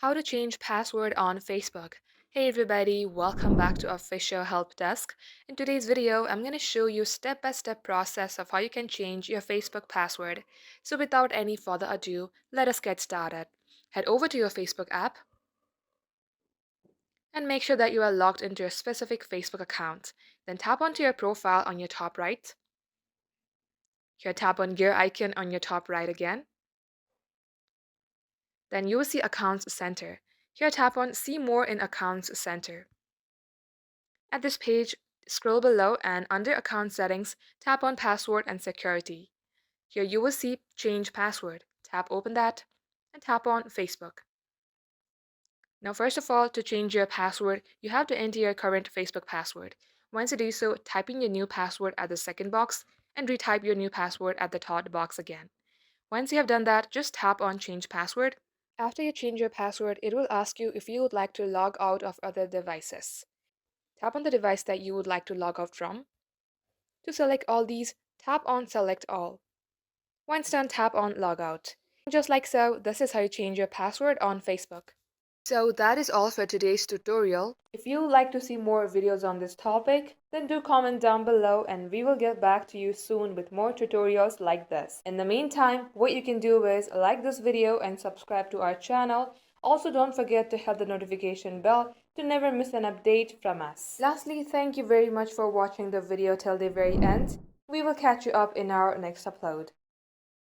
How to change password on Facebook. Hey everybody, welcome back to Official Help Desk. In today's video, I'm going to show you step-by-step process of how you can change your Facebook password. So without any further ado, let us get started. Head over to your Facebook app and make sure that you are logged into your specific Facebook account. Then tap onto your profile on your top right. Here tap on gear icon on your top right again. Then you will see Accounts Center. Here tap on See More in Accounts Center. At this page, scroll below and under Account Settings, tap on Password and Security. Here you will see Change Password. Tap Open that and tap on Facebook. Now first of all, to change your password, you have to enter your current Facebook password. Once you do so, type in your new password at the second box and retype your new password at the third box again. Once you have done that, just tap on Change Password. After you change your password, it will ask you if you would like to log out of other devices. Tap on the device that you would like to log out from. To select all these, tap on Select All. Once done, tap on Logout. Just like so, this is how you change your password on Facebook. So that is all for today's tutorial. If you would like to see more videos on this topic, then do comment down below and we will get back to you soon with more tutorials like this. In the meantime, what you can do is like this video and subscribe to our channel. Also, don't forget to hit the notification bell to never miss an update from us. Lastly, thank you very much for watching the video till the very end. We will catch you up in our next upload.